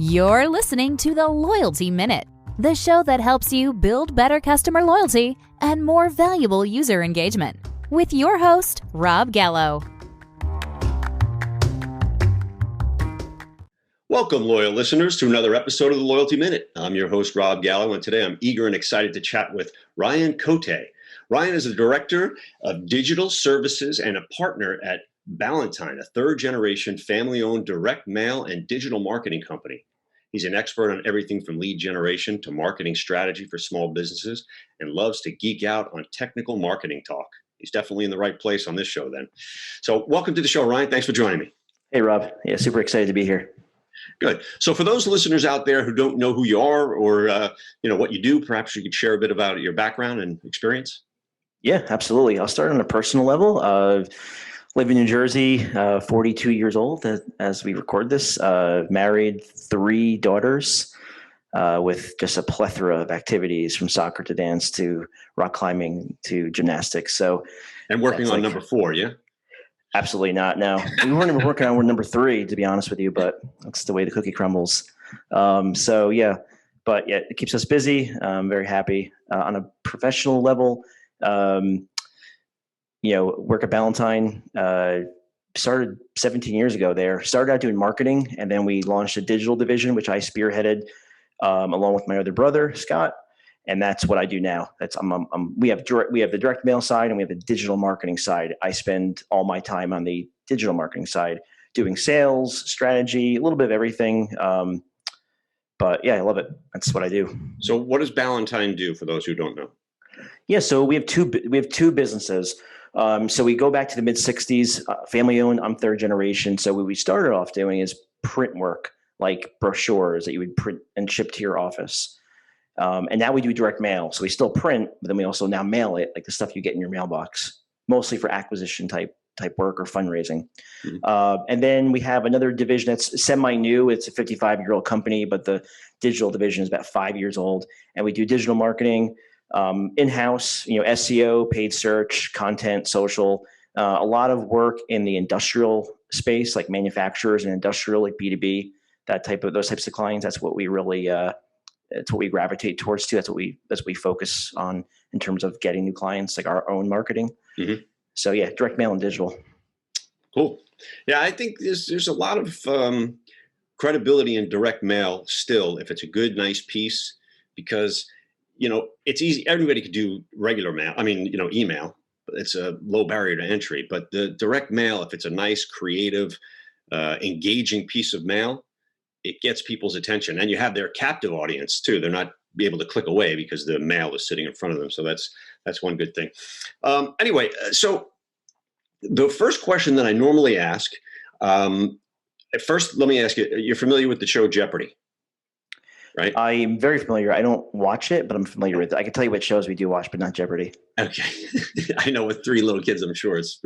You're listening to the Loyalty Minute, the show that helps you build better customer loyalty and more valuable user engagement. With your host, Rob Gallo. Welcome, loyal listeners, to another episode of the Loyalty Minute. I'm your host, Rob Gallo, and today I'm eager and excited to chat with Ryan Cotes. Ryan is the Director of Digital Services and a partner at Ballantine, a third-generation family-owned direct mail and digital marketing company. He's an expert on everything from lead generation to marketing strategy for small businesses and loves to geek out on technical marketing talk. He's definitely in the right place on this show then. So welcome to the show, Ryan. Thanks for joining me. Hey, Rob. Yeah, super excited to be here. Good. So for those listeners out there who don't know who you are or what you do, perhaps you could share a bit about your background and experience. Yeah, absolutely. I'll start on a personal level. Live in New Jersey, 42 years old as we record this. Married, 3 daughters, with just a plethora of activities from soccer to dance to rock climbing to gymnastics. And working on number 4, yeah? Absolutely not. No, we weren't even working on number 3, to be honest with you, but that's the way the cookie crumbles. It keeps us busy. I'm very happy. On a professional level, work at Ballantine, started 17 years ago there. Started out doing marketing, and then we launched a digital division, which I spearheaded along with my other brother, Scott. And that's what I do now. We have the direct mail side and we have the digital marketing side. I spend all my time on the digital marketing side, doing sales, strategy, a little bit of everything. But yeah, I love it. That's what I do. So what does Ballantine do for those who don't know? Yeah, so we have two businesses. So we go back to the mid 60s, family owned. I'm third generation. So what we started off doing is print work, like brochures that you would print and ship to your office. And now we do direct mail. So we still print, but then we also now mail it, like the stuff you get in your mailbox, mostly for acquisition type work or fundraising. Mm-hmm. And then we have another division that's semi-new. It's a 55-year-old company, but the digital division is about 5 years old. And we do digital marketing in-house, SEO, paid search, content, social, a lot of work in the industrial space, like manufacturers and industrial, like B2B, those types of clients. That's what we really it's what we gravitate towards too. That's what we focus on in terms of getting new clients, like our own marketing. Mm-hmm. So yeah, direct mail and digital. Cool. Yeah, I think there's a lot of credibility in direct mail still, if it's a good, nice piece, because it's easy. Everybody could do regular mail. I mean, email. It's a low barrier to entry. But the direct mail, if it's a nice, creative, engaging piece of mail, it gets people's attention, and you have their captive audience too. They're not be able to click away because the mail is sitting in front of them. So that's one good thing. Anyway, so the first question that I normally ask, first, let me ask you, you're familiar with the show Jeopardy, right? I'm very familiar. I don't watch it, but I'm familiar with it. I can tell you what shows we do watch, but not Jeopardy. Okay. I know with 3 little kids, I'm sure it's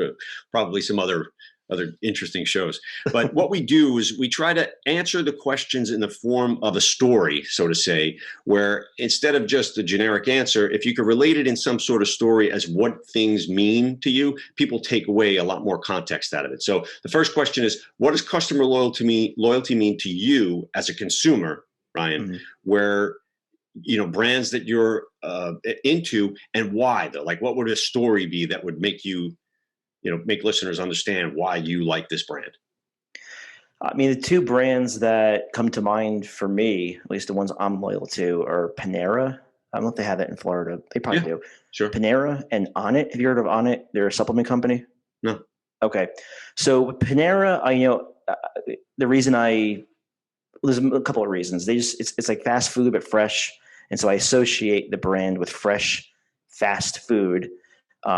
probably some other interesting shows. But what we do is we try to answer the questions in the form of a story, so to say, where instead of just a generic answer, if you could relate it in some sort of story as what things mean to you, people take away a lot more context out of it. So the first question is, what does customer loyalty mean to you as a consumer, Ryan, mm-hmm. where brands that you're into, and why though? Like, what would a story be that would make you make listeners understand why you like this brand? I mean, the 2 brands that come to mind for me, at least the ones I'm loyal to, are Panera. I don't know if they have that in Florida. They probably do. Sure. Panera and Onnit. Have you heard of Onnit? They're a supplement company. No. Okay. So Panera, the reason there's a couple of reasons. It's like fast food, but fresh. And so I associate the brand with fresh, fast food.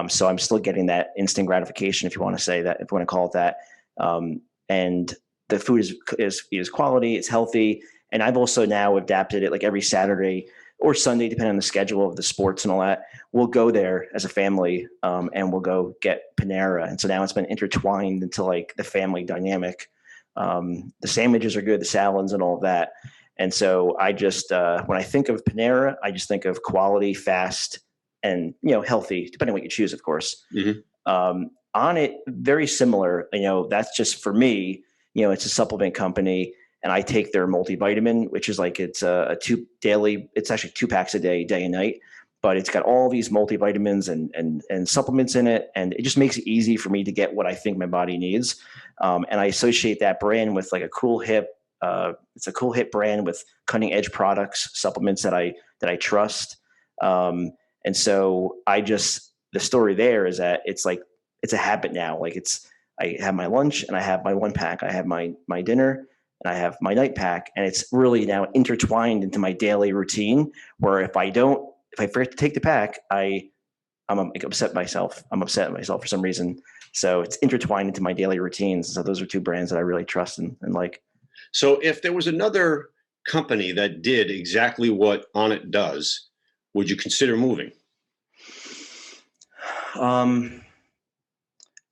So I'm still getting that instant gratification, if you want to say that, if you want to call it that. And the food is quality, it's healthy. And I've also now adapted it, like every Saturday or Sunday, depending on the schedule of the sports and all that, we'll go there as a family, and we'll go get Panera. And so now it's been intertwined into like the family dynamic. The sandwiches are good, the salads and all of that. And so I just, when I think of Panera, I just think of quality, fast, and healthy, depending on what you choose, of course. Mm-hmm. On it, very similar. That's just for me. It's a supplement company, and I take their multivitamin, which is like it's it's actually 2 packs a day, day and night, but it's got all these multivitamins and supplements in it, and it just makes it easy for me to get what I think my body needs. And I associate that brand with like a cool hip. It's a cool hip brand with cutting edge products, supplements that I trust. And so the story there is that it's a habit now. Like I have my lunch and I have my 1 pack. I have my dinner and I have my night pack, and it's really now intertwined into my daily routine. Where if I forget to take the pack, I'm upset at myself. I'm upset at myself for some reason. So it's intertwined into my daily routines. So those are 2 brands that I really trust and like. So if there was another company that did exactly what Onnit does, would you consider moving?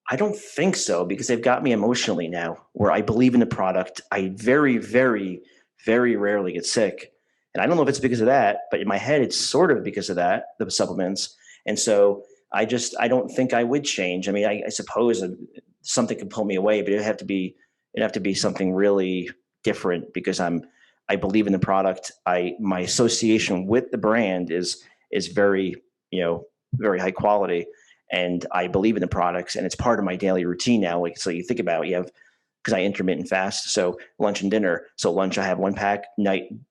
I don't think so, because they've got me emotionally now, where I believe in the product. I very, very, very rarely get sick. And I don't know if it's because of that, but in my head, it's sort of because of that, the supplements. And so I don't think I would change. I mean, I suppose something could pull me away, but it'd have to be something really different, because I believe in the product. My association with the brand is very, very high quality, and I believe in the products, and it's part of my daily routine now. Like, so you think about, because I intermittent fast. So lunch and dinner. So lunch, I have 1 pack,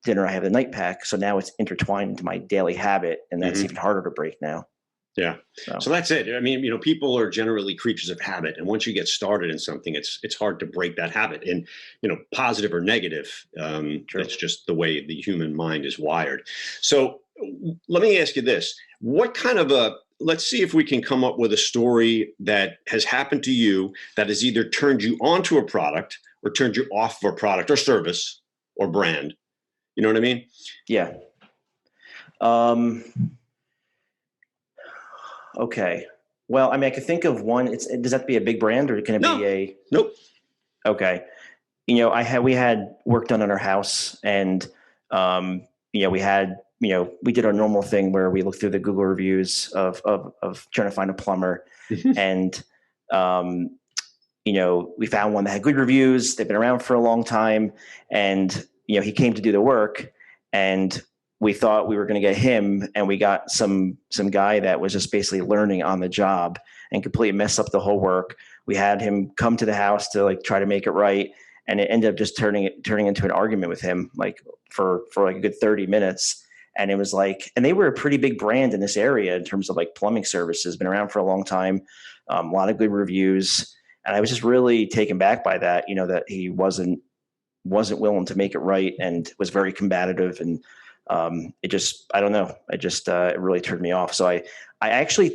dinner, I have the night pack. So now it's intertwined into my daily habit, and that's even harder to break now. Yeah. So that's it. I mean, people are generally creatures of habit. And once you get started in something, it's hard to break that habit. And, positive or negative, that's just the way the human mind is wired. So let me ask you this. What kind of let's see if we can come up with a story that has happened to you that has either turned you onto a product or turned you off of a product or service or brand. You know what I mean? Yeah. Okay. Well, I mean, I could think of one. Does that have to be a big brand, or can it be a? Nope. Okay. We had work done on our house, and we did our normal thing where we looked through the Google reviews of trying to find a plumber, and we found one that had good reviews. They've been around for a long time, and he came to do the work, and we thought we were going to get him, and we got some guy that was just basically learning on the job and completely messed up the whole work. We had him come to the house to try to make it right, and it ended up just turning into an argument with him for a good 30 minutes. And it was and they were a pretty big brand in this area in terms of plumbing services, been around for a long time, a lot of good reviews. And I was just really taken back by that, that he wasn't willing to make it right and was very combative. And I don't know. It really turned me off. So I actually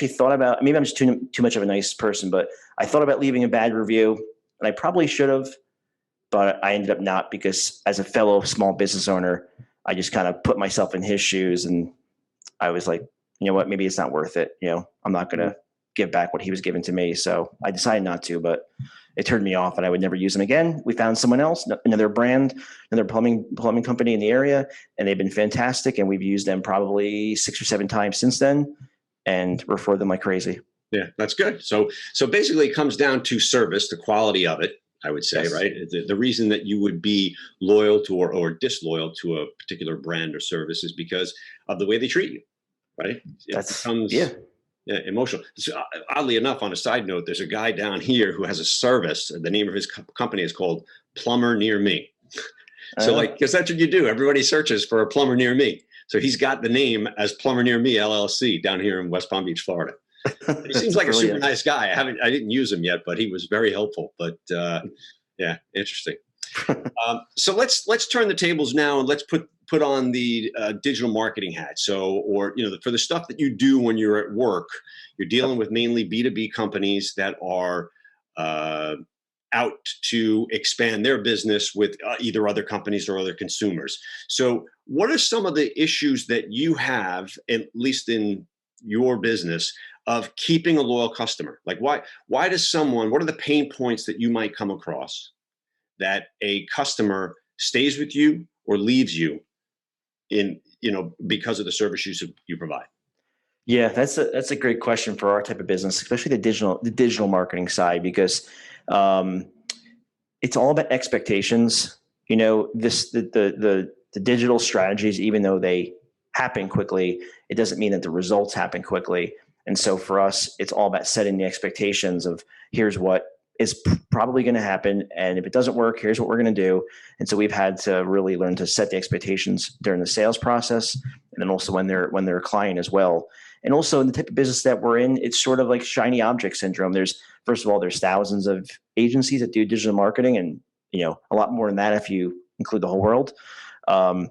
thought about, maybe I'm just too much of a nice person, but I thought about leaving a bad review, and I probably should have, but I ended up not, because as a fellow small business owner, I just kind of put myself in his shoes, and I was like, you know what, maybe it's not worth it. I'm not going to give back what he was giving to me. So I decided not to, but it turned me off, and I would never use them again. We found someone else, another brand, another plumbing company in the area, and they've been fantastic. And we've used them probably 6 or 7 times since then, and refer them like crazy. Yeah, that's good. So basically it comes down to service, the quality of it, I would say, yes. Right? The reason that you would be loyal to or disloyal to a particular brand or service is because of the way they treat you, right? It becomes emotional. So, oddly enough, on a side note, there's a guy down here who has a service. The name of his company is called Plumber Near Me. So because that's what you do. Everybody searches for a plumber near me. So he's got the name as Plumber Near Me, LLC, down here in West Palm Beach, Florida. He seems like a super nice guy. I didn't use him yet, but he was very helpful. But yeah, interesting. So let's turn the tables now, and let's put on the digital marketing hat. So, for the stuff that you do when you're at work, you're dealing with mainly B2B companies that are out to expand their business with either other companies or other consumers. So what are some of the issues that you have, at least in your business, of keeping a loyal customer? What are the pain points that you might come across that a customer stays with you or leaves you because of the service you provide? Yeah, that's a great question for our type of business, especially the digital marketing side, because it's all about expectations. The digital strategies, even though they happen quickly, it doesn't mean that the results happen quickly. And so for us, it's all about setting the expectations of here's what is probably going to happen. And if it doesn't work, here's what we're going to do. And so we've had to really learn to set the expectations during the sales process. And then also when they're a client as well. And also in the type of business that we're in, it's sort of like shiny object syndrome. First of all, there's thousands of agencies that do digital marketing, and a lot more than that if you include the whole world. And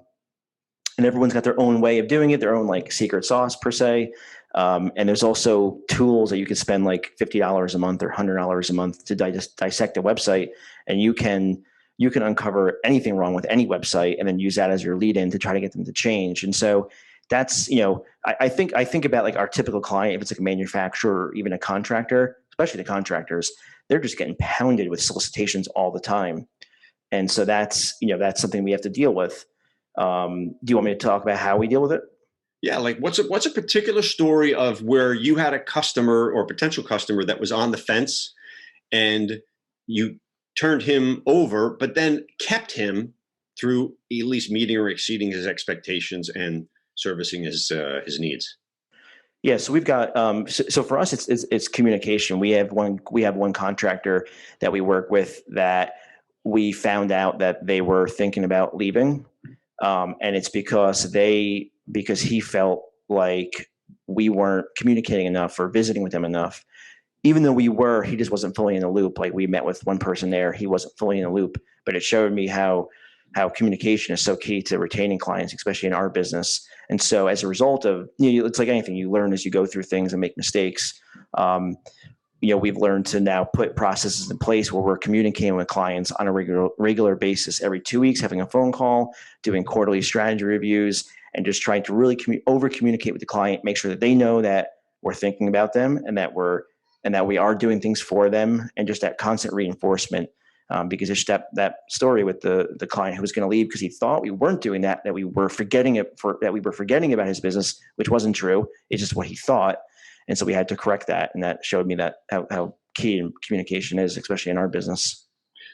everyone's got their own way of doing it, their own like secret sauce per se. And there's also tools that you could spend like $50 a month or $100 a month to dissect a website, and you can uncover anything wrong with any website and then use that as your lead in to try to get them to change. And so that's, I think about like our typical client, if it's like a manufacturer or even a contractor, especially the contractors, they're just getting pounded with solicitations all the time. And so that's something we have to deal with. Do you want me to talk about how we deal with it? Yeah, like what's a particular story of where you had a customer or potential customer that was on the fence and you turned him over, but then kept him through at least meeting or exceeding his expectations and servicing his needs? Yeah, so we've got so for us it's communication. We have one contractor that we work with that we found out that they were thinking about leaving, and it's because he felt like we weren't communicating enough or visiting with him enough. Even though he just wasn't fully in the loop. Like we met with one person there, he wasn't fully in the loop, but it showed me how communication is so key to retaining clients, especially in our business. And so as a result of, it's like anything, you learn as you go through things and make mistakes. We've learned to now put processes in place where we're communicating with clients on a regular basis, every 2 weeks, having a phone call, doing quarterly strategy reviews, and just trying to really over communicate with the client, make sure that they know that we're thinking about them and that we are doing things for them, and just that constant reinforcement. Because it's that story with the client who was going to leave because he thought we weren't doing that we were forgetting about his business, which wasn't true. It's just what he thought. And so we had to correct that. And that showed me that how key communication is, especially in our business.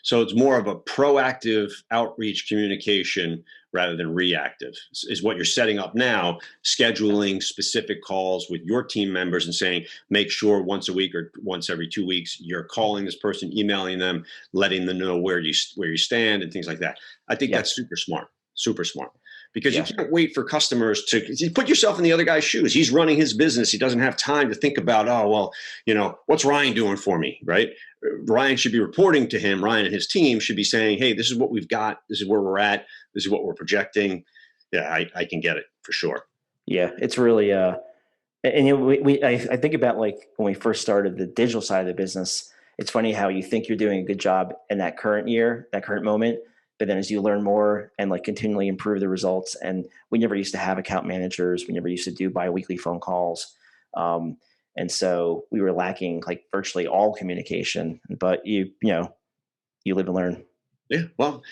So it's more of a proactive outreach communication rather than reactive is what you're setting up now, scheduling specific calls with your team members and saying, make sure once a week or once every 2 weeks, you're calling this person, emailing them, letting them know where you stand and things like that. I think that's super smart, because you can't wait for customers to put yourself in the other guy's shoes. He's running his business. He doesn't have time to think about, what's Ryan doing for me, right? Ryan should be reporting to him. Ryan and his team should be saying, hey, this is what we've got. This is where we're at. This is what we're projecting. Yeah, I can get it for sure. Yeah, it's really, I think about like when we first started the digital side of the business, it's funny how you think you're doing a good job in that current moment. But then as you learn more and like continually improve the results, and we never used to have account managers. We never used to do bi-weekly phone calls. And so we were lacking like virtually all communication, but you live and learn. Yeah. Well,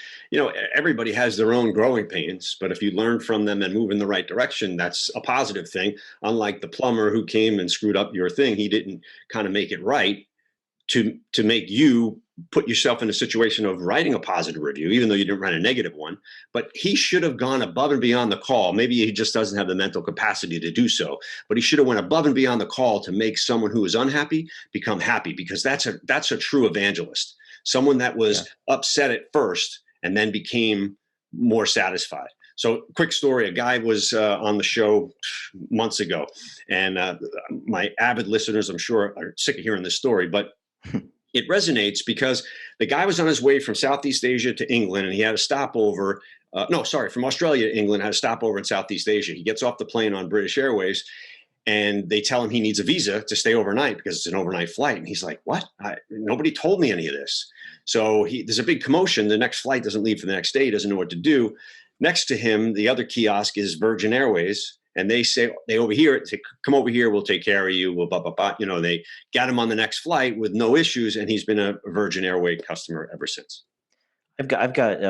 everybody has their own growing pains, but if you learn from them and move in the right direction, that's a positive thing. Unlike the plumber who came and screwed up your thing, he didn't kind of make it right to make you put yourself in a situation of writing a positive review, even though you didn't write a negative one. But he should have gone above and beyond the call. Maybe he just doesn't have the mental capacity to do so, but he should have went above and beyond the call to make someone who is unhappy become happy, because that's a true evangelist. Someone that was upset at first and then became more satisfied. So quick story, a guy was on the show months ago, and my avid listeners, I'm sure, are sick of hearing this story, but it resonates because the guy was on his way from Southeast Asia to England, and he had a stopover. From Australia to England, had a stopover in Southeast Asia. He gets off the plane on British Airways, and they tell him he needs a visa to stay overnight because it's an overnight flight. And he's like, what? Nobody told me any of this. So there's a big commotion. The next flight doesn't leave for the next day. He doesn't know what to do. Next to him, the other kiosk is Virgin Airways. And they say, they overhear it, say, come over here, we'll take care of you. We'll blah, blah, blah. They got him on the next flight with no issues. And he's been a Virgin Airways customer ever since. I've got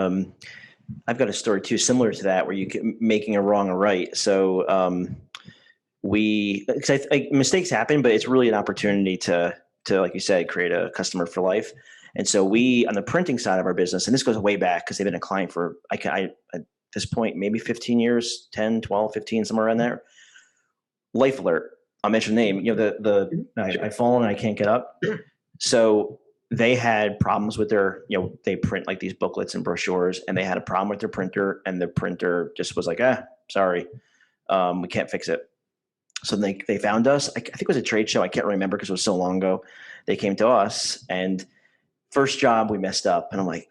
a story too, similar to that, where making a wrong a right. So mistakes happen, but it's really an opportunity to, like you said, create a customer for life. And so we, on the printing side of our business, and this goes way back because they've been a client for, at this point, maybe 15 years, 10, 12, 15, somewhere around there. Life Alert, I'll mention the name, I've fallen and I can't get up. So they had problems with their, they print like these booklets and brochures, and they had a problem with their printer, and the printer just was like, sorry, we can't fix it. So they found us. I think it was a trade show. I can't remember because it was so long ago. They came to us, and first job we messed up, and I'm like,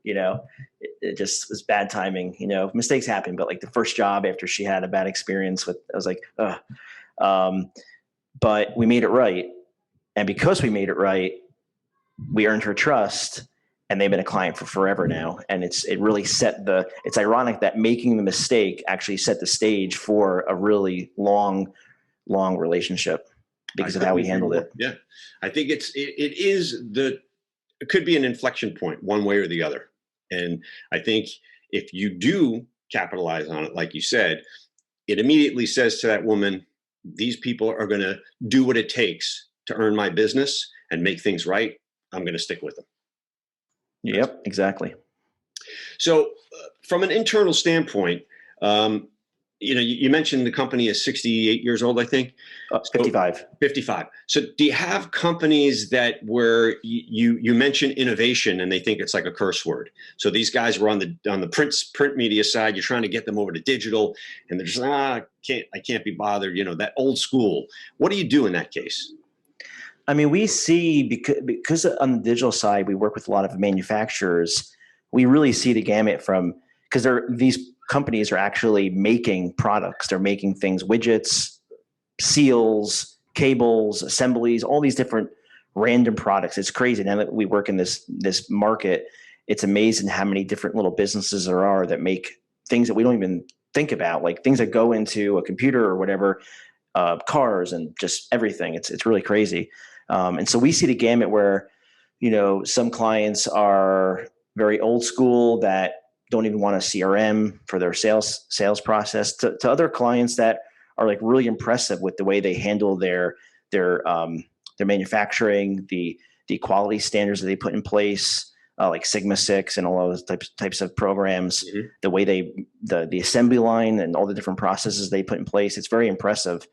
it just was bad timing. Mistakes happen, but like the first job after she had a bad experience with, I was like, but we made it right. And because we made it right, we earned her trust, and they've been a client for forever now. And it really it's ironic that making the mistake actually set the stage for a really long relationship because of how we handled it. Yeah. I think it could be an inflection point one way or the other. And I think if you do capitalize on it, like you said, it immediately says to that woman, these people are going to do what it takes to earn my business and make things right. I'm going to stick with them. Yep, exactly. So from an internal standpoint, you mentioned the company is 68 years old, I think. 55. 55. So do you have companies where you mention innovation and they think it's like a curse word? So these guys were on the print media side, you're trying to get them over to digital, and they're just, I can't be bothered, that old school. What do you do in that case? I mean, we see, because on the digital side, we work with a lot of manufacturers. We really see the gamut because these companies are actually making products. They're making things, widgets, seals, cables, assemblies, all these different random products. It's crazy. Now that we work in this market, it's amazing how many different little businesses there are that make things that we don't even think about, like things that go into a computer or whatever, cars and just everything. It's really crazy. And so we see the gamut where, some clients are very old school that don't even want a CRM for their sales process, to other clients that are like really impressive with the way they handle their manufacturing, the quality standards that they put in place, like Sigma 6 and all those types of programs, the way the assembly line and all the different processes they put in place. It's very impressive.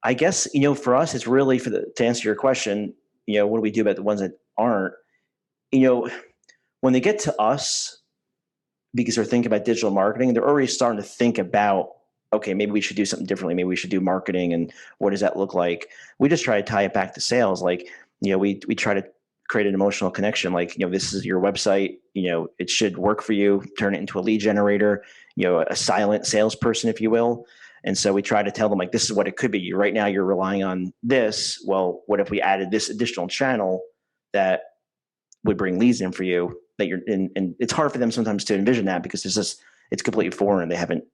I guess, for us, it's really to answer your question, what do we do about the ones that aren't? When they get to us, because they're thinking about digital marketing, they're already starting to think about, okay, maybe we should do something differently. Maybe we should do marketing, and what does that look like? We just try to tie it back to sales. Like, we try to create an emotional connection. Like, this is your website, it should work for you. Turn it into a lead generator, a silent salesperson, if you will. And so we try to tell them, like, this is what it could be. Right now you're relying on this. Well, what if we added this additional channel that would bring leads in for you that you're in? And it's hard for them sometimes to envision that because it's completely foreign. They haven't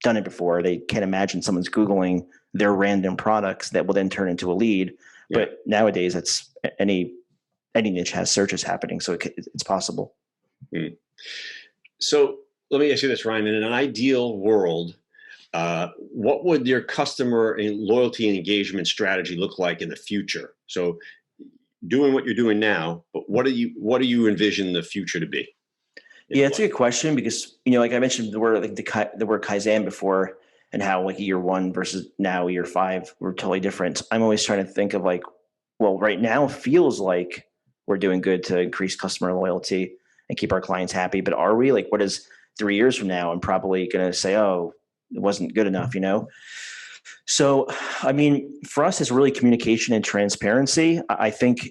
done it before. They can't imagine someone's Googling their random products that will then turn into a lead. Yeah. But nowadays it's any niche has searches happening. So it's possible. Mm. So let me ask you this, Ryan, in an ideal world, what would your customer loyalty and engagement strategy look like in the future? So doing what you're doing now, but what do you envision the future to be? Yeah, it's a good question because, like I mentioned the word Kaizen before, and how like year 1 versus now year 5 were totally different. I'm always trying to think of like, well, right now feels like we're doing good to increase customer loyalty and keep our clients happy. But are we? Like, what is 3 years from now? I'm probably going to say, oh, it wasn't good enough, So, I mean, for us, it's really communication and transparency. I think,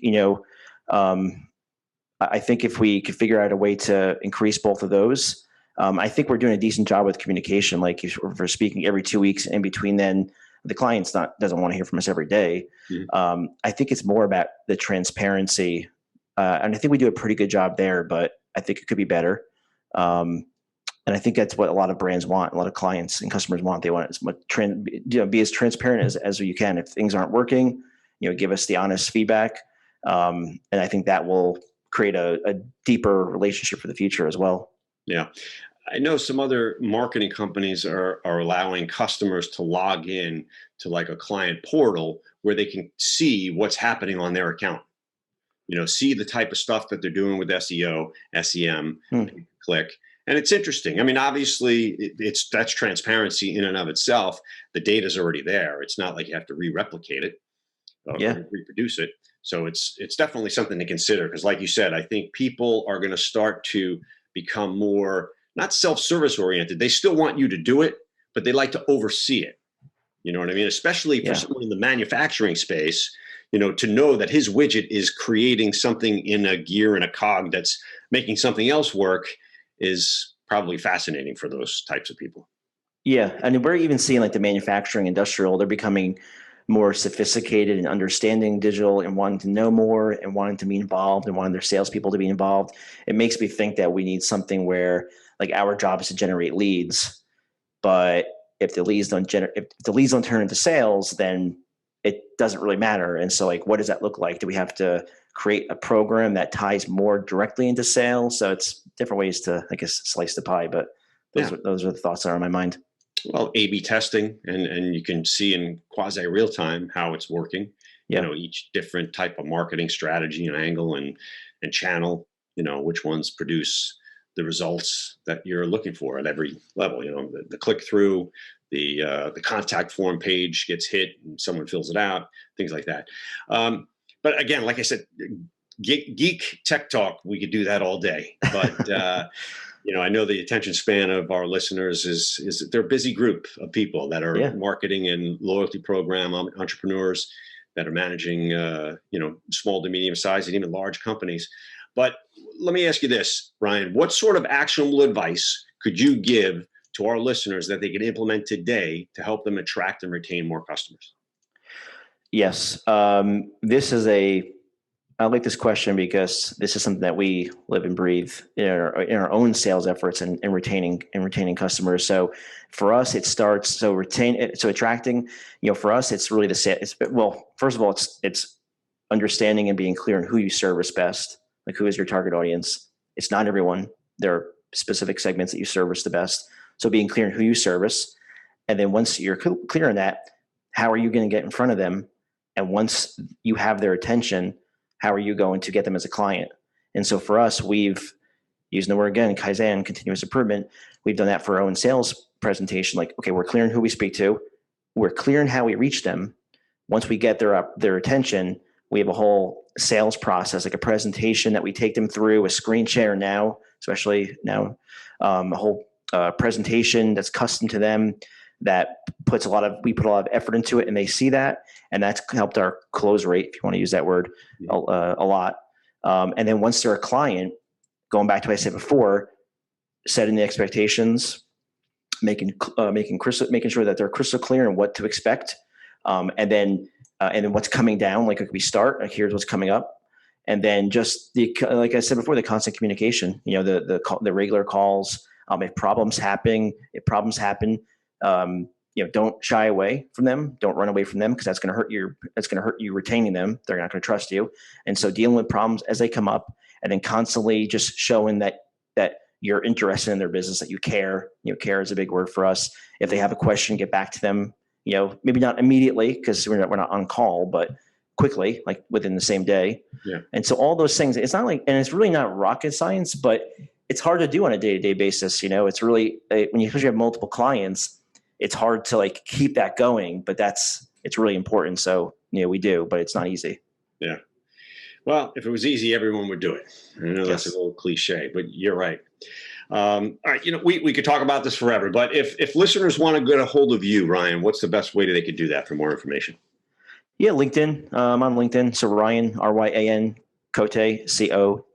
I think if we could figure out a way to increase both of those, I think we're doing a decent job with communication. Like if we're speaking every 2 weeks, in between then the client's doesn't want to hear from us every day. Mm-hmm. I think it's more about the transparency. And I think we do a pretty good job there, but I think it could be better. And I think that's what a lot of brands want. A lot of clients and customers want. They want as much be as transparent as you can. If things aren't working, give us the honest feedback. And I think that will create a deeper relationship for the future as well. Yeah. I know some other marketing companies are allowing customers to log in to like a client portal where they can see what's happening on their account. see the type of stuff that they're doing with SEO, SEM, click. And it's interesting. I mean, obviously, that's transparency in and of itself. The data's already there. It's not like you have to re-replicate it, reproduce it. So it's definitely something to consider, because like you said, I think people are going to start to become more, not self-service oriented. They still want you to do it, but they like to oversee it. You know what I mean? Especially for someone in the manufacturing space, to know that his widget is creating something in a gear and a cog that's making something else work is probably fascinating for those types of people. Yeah. And we're even seeing like the manufacturing industrial, they're becoming more sophisticated in understanding digital and wanting to know more and wanting to be involved and wanting their salespeople to be involved. It makes me think that we need something where like our job is to generate leads, but if the leads don't turn into sales, then it doesn't really matter. And so like, what does that look like? Do we have to create a program that ties more directly into sales? So it's different ways to, I guess, slice the pie, but those are the thoughts that are on my mind. Well, A/B testing, and you can see in quasi real time how it's working. Each different type of marketing strategy and angle and channel, which ones produce the results that you're looking for at every level. The click through, the contact form page gets hit and someone fills it out, things like that. But again, like I said, geek tech talk, we could do that all day. But I know the attention span of our listeners is they're a busy group of people that are marketing and loyalty program entrepreneurs that are managing, small to medium sized and even large companies. But let me ask you this, Ryan, what sort of actionable advice could you give to our listeners that they can implement today to help them attract and retain more customers? Yes. I like this question because this is something that we live and breathe in our own sales efforts and retaining customers. So for us, it starts, attracting, for us, it's really first of all, it's understanding and being clear on who you service best, like who is your target audience. It's not everyone. There are specific segments that you service the best. So being clear on who you service. And then once you're clear on that, how are you going to get in front of them? And once you have their attention, how are you going to get them as a client? And so for us, we've used the word again, Kaizen, continuous improvement. We've done that for our own sales presentation. Like, okay, we're clear on who we speak to. We're clear on how we reach them. Once we get their attention, we have a whole sales process, like a presentation that we take them through, a screen share now, especially now, a whole presentation that's custom to them that we put a lot of effort into it, and they see that. And that's helped our close rate, if you want to use that word, a lot. And then once they're a client, going back to what I said before, setting the expectations, making sure that they're crystal clear on what to expect, and then what's coming down. Like we start, like here's what's coming up, and then just like I said before, the constant communication. The regular calls. If problems happen. Don't shy away from them. Don't run away from them, because that's going to hurt you. That's going to hurt you retaining them. They're not going to trust you. And so dealing with problems as they come up, and then constantly just showing that you're interested in their business, that you care. Care is a big word for us. If they have a question, get back to them. Maybe not immediately, because we're not on call, but quickly, like within the same day. Yeah. And so all those things, it's not like, and it's really not rocket science, but it's hard to do on a day-to-day basis. It's really, when you have multiple clients, it's hard to like keep that going, but it's really important. So, we do, but it's not easy. Yeah. Well, if it was easy, everyone would do it. I know that's a little cliche, but you're right. All right. We could talk about this forever, but if listeners want to get a hold of you, Ryan, what's the best way that they could do that for more information? Yeah. LinkedIn. I'm on LinkedIn. So Ryan, Ryan, Cote, Cote.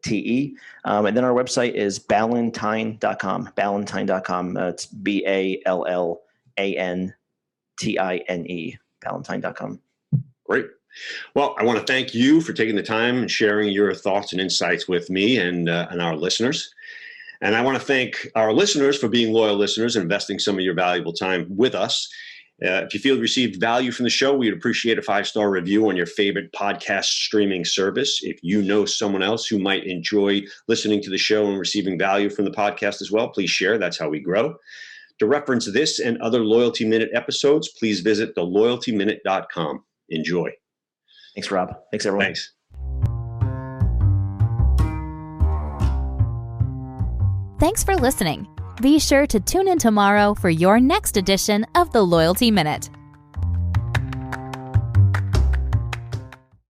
And then our website is Ballantine.com, Ballantine.com. It's Ballantine, Ballantine.com. Great. Well, I want to thank you for taking the time and sharing your thoughts and insights with me and our listeners. And I want to thank our listeners for being loyal listeners and investing some of your valuable time with us. If you feel you received value from the show, we'd appreciate a 5-star review on your favorite podcast streaming service. If you know someone else who might enjoy listening to the show and receiving value from the podcast as well, please share. That's how we grow. To reference this and other Loyalty Minute episodes, please visit theloyaltyminute.com. Enjoy. Thanks, Rob. Thanks, everyone. Thanks. Thanks for listening. Be sure to tune in tomorrow for your next edition of the Loyalty Minute.